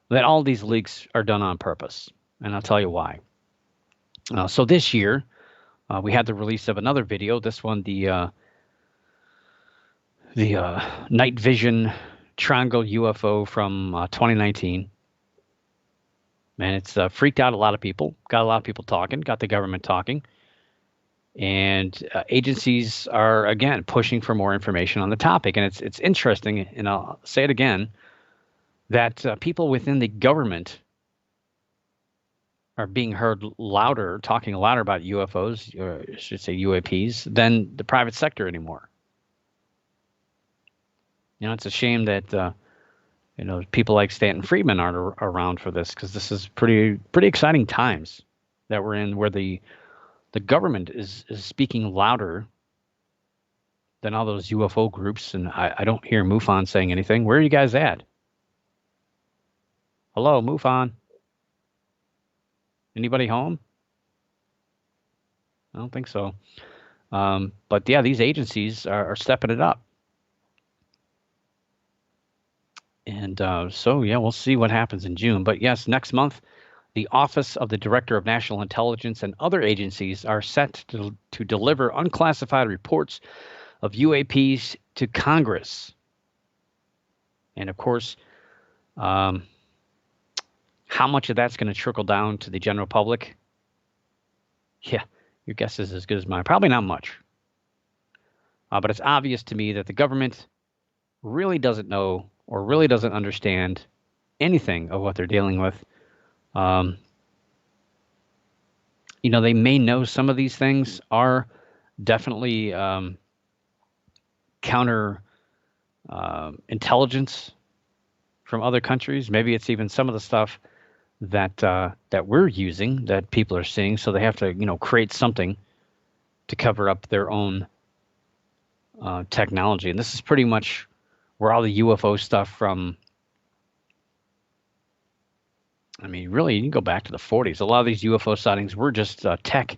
that all these leaks are done on purpose, and I'll tell you why. So this year, we had the release of another video. This one, the night vision triangle UFO from 2019. And it's freaked out a lot of people, got a lot of people talking, got the government talking. And agencies are, again, pushing for more information on the topic. And it's interesting, and I'll say it again, that people within the government are being heard louder, talking louder about UFOs, or I should say UAPs, than the private sector anymore. It's a shame that people like Stanton Friedman aren't around for this, because this is pretty exciting times that we're in, where the government is speaking louder than all those UFO groups. And I don't hear MUFON saying anything. Where are you guys at? Hello, MUFON. Anybody home? I don't think so. But yeah, these agencies are stepping it up. And so, yeah, we'll see what happens in June. But yes, next month, the Office of the Director of National Intelligence and other agencies are set to deliver unclassified reports of UAPs to Congress. And of course, how much of that's going to trickle down to the general public? Yeah, your guess is as good as mine. Probably not much. But it's obvious to me that the government really doesn't know or really doesn't understand anything of what they're dealing with. They may know some of these things are definitely counter intelligence from other countries. Maybe it's even some of the stuff that we're using that people are seeing, so they have to create something to cover up their own technology. And this is pretty much where all the UFO stuff from, I mean, really, you can go back to the 40s. A lot of these UFO sightings were just tech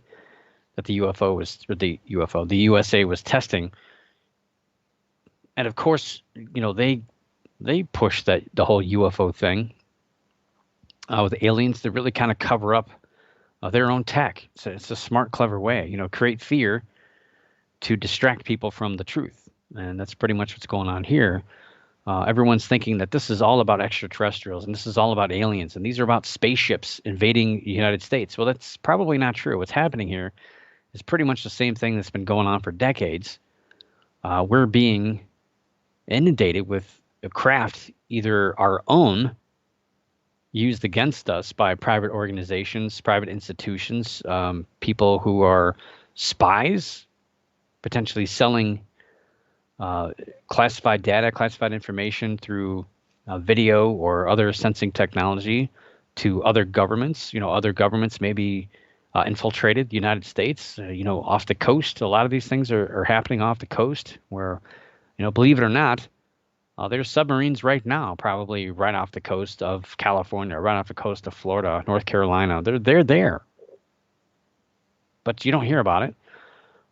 that the USA was testing. And of course, they pushed the whole UFO thing with aliens to really kind of cover up their own tech. So it's a smart, clever way, create fear to distract people from the truth. And that's pretty much what's going on here. Everyone's thinking that this is all about extraterrestrials and this is all about aliens and these are about spaceships invading the United States. Well, that's probably not true. What's happening here is pretty much the same thing that's been going on for decades. We're being inundated with a craft, either our own, used against us by private organizations, private institutions, people who are spies, potentially selling classified data, classified information through video or other sensing technology to other governments. Other governments maybe infiltrated the United States, off the coast. A lot of these things are happening off the coast where, believe it or not, there's submarines right now, probably right off the coast of California, right off the coast of Florida, North Carolina. They're there, but you don't hear about it.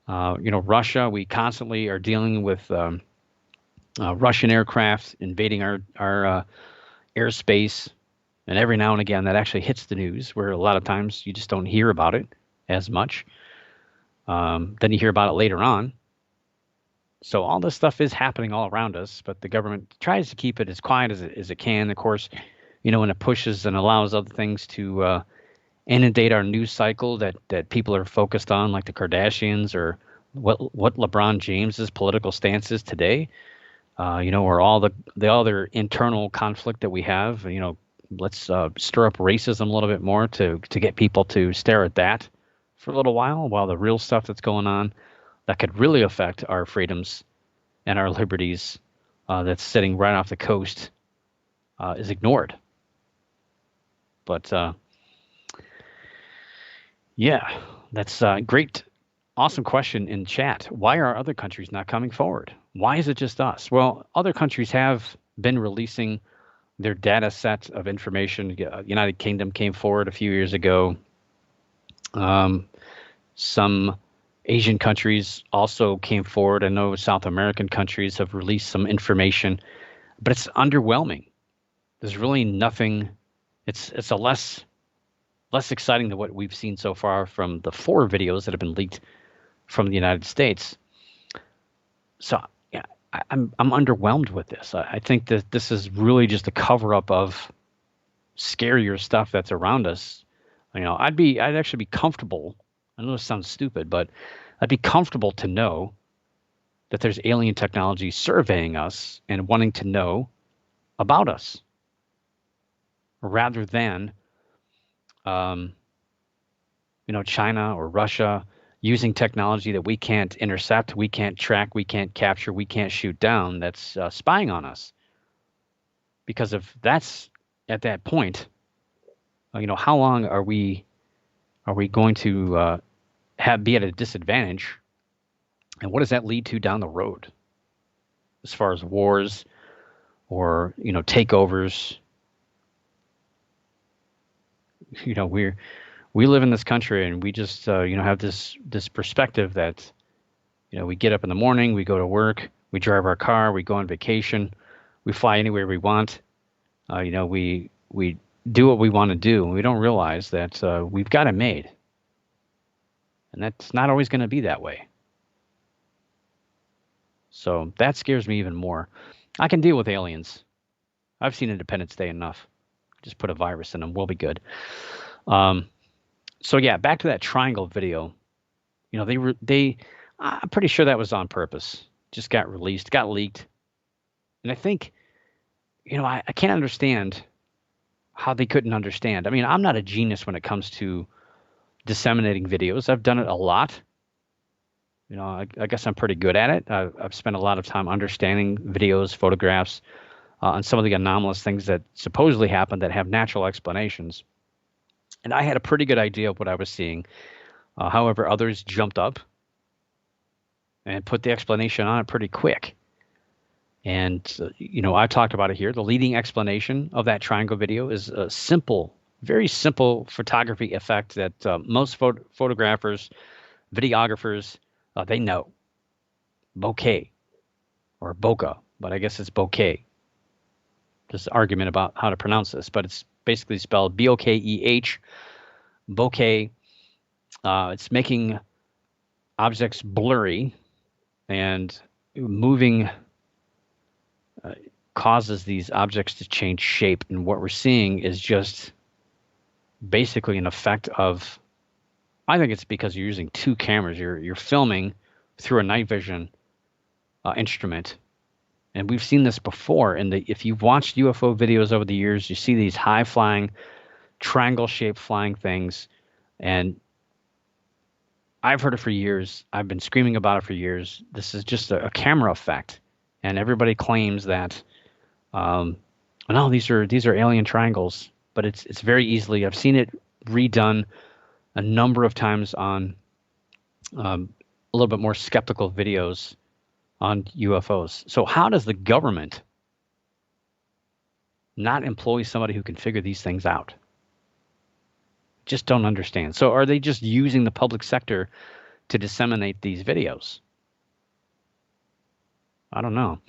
Russia, we constantly are dealing with Russian aircraft invading our airspace, and every now and again that actually hits the news, where a lot of times you just don't hear about it as much. Then you hear about it later on. So all this stuff is happening all around us, but the government tries to keep it as quiet as it can. Of course, when it pushes and allows other things to inundate our news cycle that people are focused on, like the Kardashians or what LeBron James's political stance is today, or all the other internal conflict that we have. Let's stir up racism a little bit more to get people to stare at that for a little while the real stuff that's going on that could really affect our freedoms and our liberties that's sitting right off the coast is ignored. But yeah, that's a great, awesome question in chat. Why are other countries not coming forward? Why is it just us? Well, other countries have been releasing their data set of information. United Kingdom came forward a few years ago. Some Asian countries also came forward. I know South American countries have released some information, but it's underwhelming. There's really nothing. It's a less exciting than what we've seen so far from the 4 videos that have been leaked from the United States. So yeah, I'm underwhelmed with this. I think that this is really just a cover up of scarier stuff that's around us. I'd actually be comfortable. I know this sounds stupid, but I'd be comfortable to know that there's alien technology surveying us and wanting to know about us. rather than, um, China or Russia using technology that we can't intercept, we can't track, we can't capture, we can't shoot down, that's spying on us. Because if that's at that point, how long are we going to be at a disadvantage, and what does that lead to down the road as far as wars or takeovers? We live in this country, and we just have this perspective that we get up in the morning, we go to work, we drive our car, we go on vacation, we fly anywhere we want. We do what we want to do, and we don't realize that we've got it made, and that's not always going to be that way. So that scares me even more. I can deal with aliens. I've seen Independence Day enough. Just put a virus in them, we'll be good. So yeah, back to that triangle video. I'm pretty sure that was on purpose. Just got released, got leaked, and I think, I can't understand how they couldn't understand. I mean, I'm not a genius when it comes to disseminating videos. I've done it a lot. I guess I'm pretty good at it. I've spent a lot of time understanding videos, photographs, and some of the anomalous things that supposedly happen that have natural explanations. And I had a pretty good idea of what I was seeing. However, others jumped up and put the explanation on it pretty quick. And, I talked about it here. The leading explanation of that triangle video is a simple, very simple photography effect that most photographers, videographers, they know. Bokeh or bokeh, but I guess it's bokeh. There's an argument about how to pronounce this, but it's basically spelled B-O-K-E-H, bokeh. It's making objects blurry, and moving causes these objects to change shape. And what we're seeing is just basically an effect of, I think it's because you're using two cameras. You're filming through a night vision instrument. And we've seen this before. If you've watched UFO videos over the years, you see these high-flying, triangle-shaped flying things. And I've heard it for years. I've been screaming about it for years. This is just a camera effect. And everybody claims that, no, these are alien triangles. But it's very easily. I've seen it redone a number of times on a little bit more skeptical videos on UFOs. So how does the government not employ somebody who can figure these things out? Just don't understand. So are they just using the public sector to disseminate these videos? I don't know.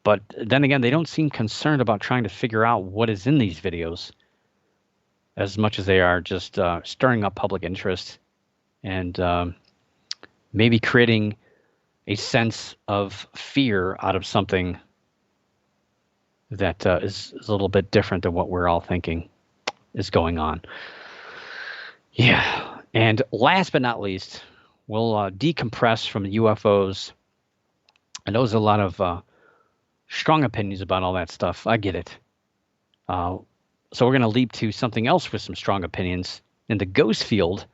But then again, they don't seem concerned about trying to figure out what is in these videos as much as they are just stirring up public interest and maybe creating a sense of fear out of something that is a little bit different than what we're all thinking is going on. Yeah. And last but not least, we'll decompress from UFOs. I know there's a lot of strong opinions about all that stuff. I get it. So we're going to leap to something else with some strong opinions in the ghost field.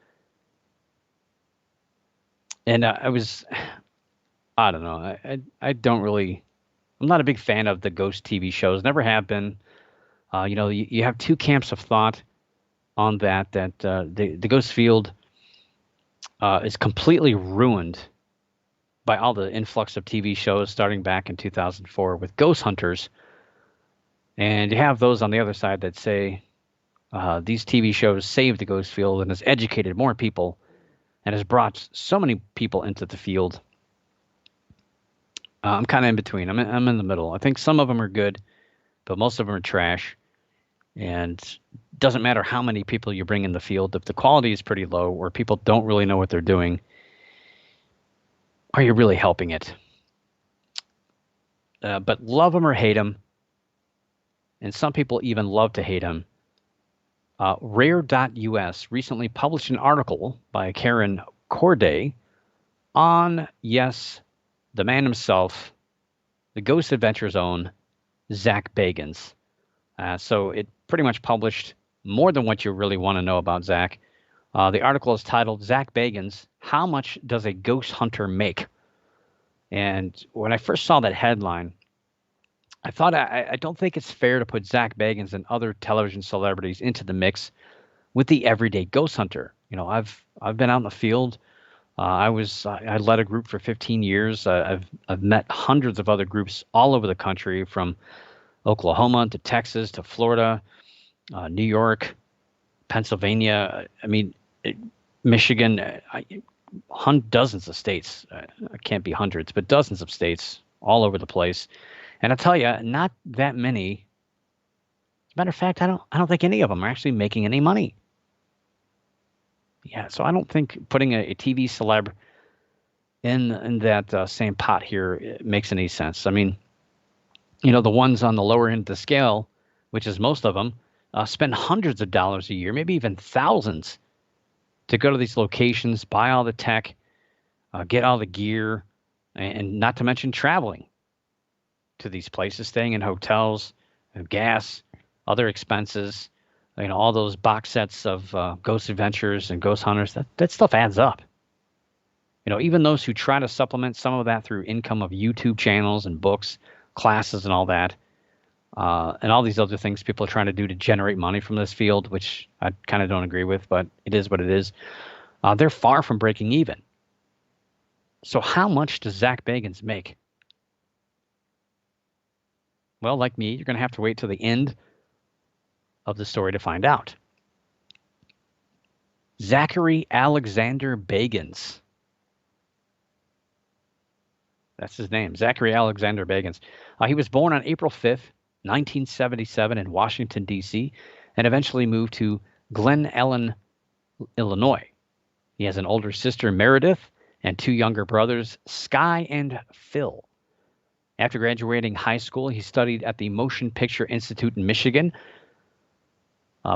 And I don't know. I don't really, I'm not a big fan of the ghost TV shows. Never have been. You have two camps of thought on that the ghost field is completely ruined by all the influx of TV shows starting back in 2004 with ghost hunters. And you have those on the other side that say these TV shows saved the ghost field and has educated more people and has brought so many people into the field. I'm kind of in between. I'm in the middle. I think some of them are good, but most of them are trash. And it doesn't matter how many people you bring in the field. If the quality is pretty low or people don't really know what they're doing, are you really helping it? But love them or hate them, and some people even love to hate them. Rare.us recently published an article by Karen Corday on, yes, the man himself, the Ghost Adventures own Zak Bagans. So it pretty much published more than what you really want to know about Zak. The article is titled Zak Bagans, How Much Does a Ghost Hunter Make? And when I first saw that headline, I thought I don't think it's fair to put Zak Bagans and other television celebrities into the mix with the everyday ghost hunter. I've been out in the field. I led a group for 15 years. I've met hundreds of other groups all over the country, from Oklahoma to Texas to Florida, New York, Pennsylvania. Michigan, dozens of states. I can't be hundreds, but dozens of states all over the place. And I tell you, not that many. As a matter of fact, I don't think any of them are actually making any money. Yeah, so I don't think putting a TV celeb in that same pot here makes any sense. The ones on the lower end of the scale, which is most of them, spend hundreds of dollars a year, maybe even thousands, to go to these locations, buy all the tech, get all the gear, and not to mention traveling to these places, staying in hotels, gas, other expenses. All those box sets of Ghost Adventures and Ghost Hunters, that stuff adds up. Even those who try to supplement some of that through income of YouTube channels and books, classes and all that, and all these other things people are trying to do to generate money from this field, which I kind of don't agree with, but it is what it is. They're far from breaking even. So how much does Zak Bagans make? Well, like me, you're going to have to wait till the end of the story to find out. Zachary Alexander Bagans. That's his name, Zachary Alexander Bagans. He was born on April 5th, 1977 in Washington, D.C., and eventually moved to Glen Ellen, Illinois. He has an older sister, Meredith, and two younger brothers, Sky and Phil. After graduating high school, he studied at the Motion Picture Institute in Michigan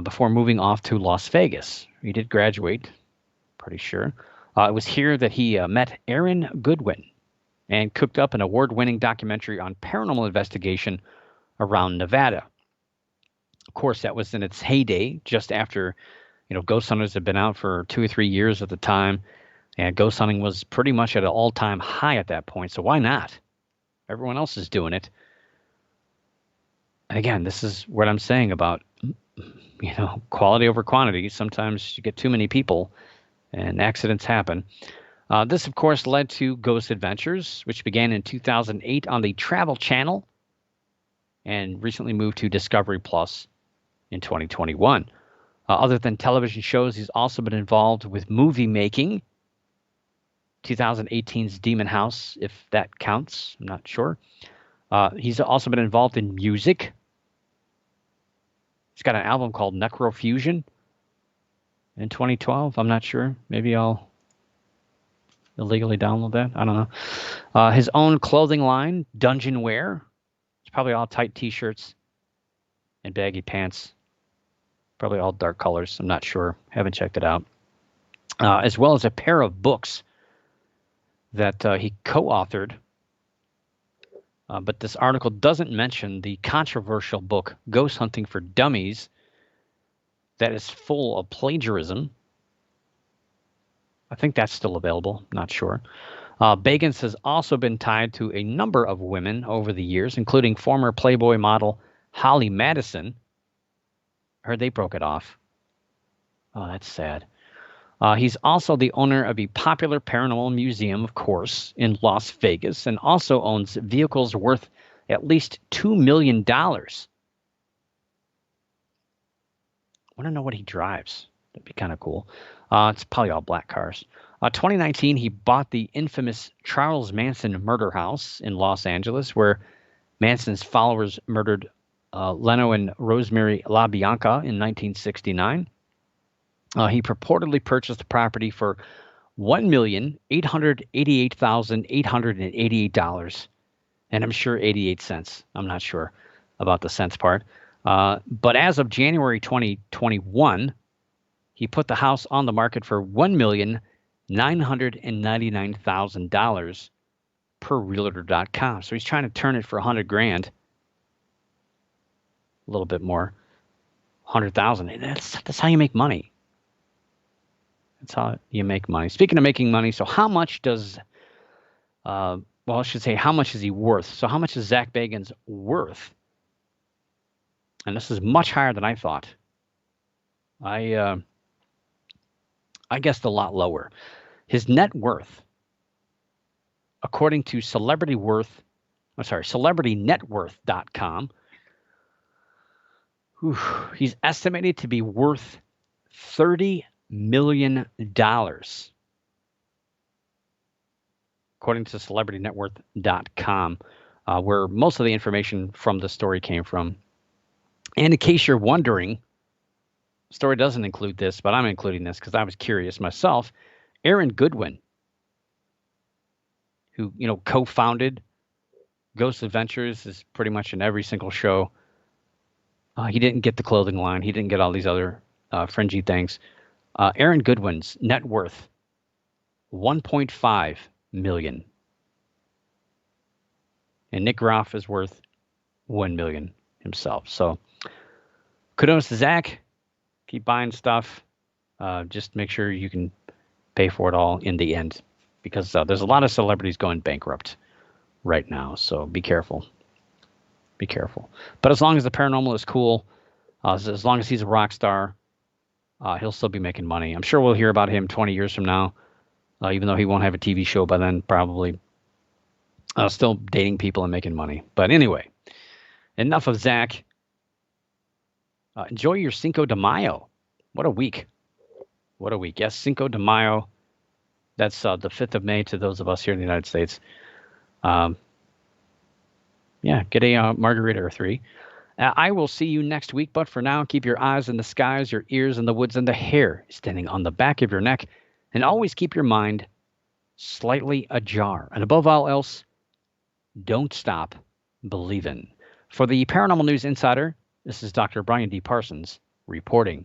before moving off to Las Vegas. He did graduate, pretty sure. It was here that he met Aaron Goodwin and cooked up an award-winning documentary on paranormal investigation around Nevada. Of course, that was in its heyday, just after ghost hunters had been out for 2 or 3 years at the time, and ghost hunting was pretty much at an all-time high at that point. So why not? Everyone else is doing it. And again, this is what I'm saying about quality over quantity. Sometimes you get too many people and accidents happen. This, of course, led to Ghost Adventures, which began in 2008 on the Travel Channel and recently moved to Discovery Plus in 2021. Other than television shows, he's also been involved with movie making. 2018's Demon House, if that counts, I'm not sure. He's also been involved in music. He's got an album called Necrofusion in 2012. I'm not sure. Maybe I'll illegally download that. I don't know. His own clothing line, Dungeon Wear. It's probably all tight t-shirts and baggy pants. Probably all dark colors. I'm not sure. Haven't checked it out. As well as a pair of books that he co-authored. But this article doesn't mention the controversial book, Ghost Hunting for Dummies, that is full of plagiarism. I think that's still available. Not sure. Bagans has also been tied to a number of women over the years, including former Playboy model Holly Madison. I heard they broke it off. Oh, that's sad. He's also the owner of a popular paranormal museum, of course, in Las Vegas, and also owns vehicles worth at least $2 million. I want to know what he drives. That'd be kind of cool. It's probably all black cars. 2019, he bought the infamous Charles Manson murder house in Los Angeles, where Manson's followers murdered Leno and Rosemary LaBianca in 1969. He purportedly purchased the property for $1,888,888, and I'm sure 88 cents. I'm not sure about the cents part. But as of January 2021, he put the house on the market for $1,999,000 per Realtor.com. So he's trying to turn it for $100,000. a little bit more, 100,000. And that's how you make money. That's how you make money. Speaking of making money, so how much does well, I should say, how much is he worth? So how much is Zak Bagans worth? And this is much higher than I thought. I guessed a lot lower. His net worth, according to celebritynetworth.com, he's estimated to be worth $30 million. According to celebritynetworth.com, where most of the information from the story came from. And in case you're wondering, the story doesn't include this, but I'm including this because I was curious myself. Aaron Goodwin, who co-founded Ghost Adventures, is pretty much in every single show. He didn't get the clothing line. He didn't get all these other fringy things. Aaron Goodwin's net worth, $1.5 million. And Nick Groff is worth $1 million himself. So kudos to Zak. Keep buying stuff. Just make sure you can pay for it all in the end, because there's a lot of celebrities going bankrupt right now. So be careful. Be careful. But as long as the paranormal is cool, as long as he's a rock star, he'll still be making money. I'm sure we'll hear about him 20 years from now, even though he won't have a TV show by then, probably. Still dating people and making money. But anyway, enough of Zak. Enjoy your Cinco de Mayo. What a week. What a week. Yes, Cinco de Mayo. That's the 5th of May to those of us here in the United States. Yeah, get a margarita or 3. I will see you next week, but for now, keep your eyes in the skies, your ears in the woods, and the hair standing on the back of your neck. And always keep your mind slightly ajar. And above all else, don't stop believing. For the Paranormal News Insider, this is Dr. Brian D. Parsons reporting.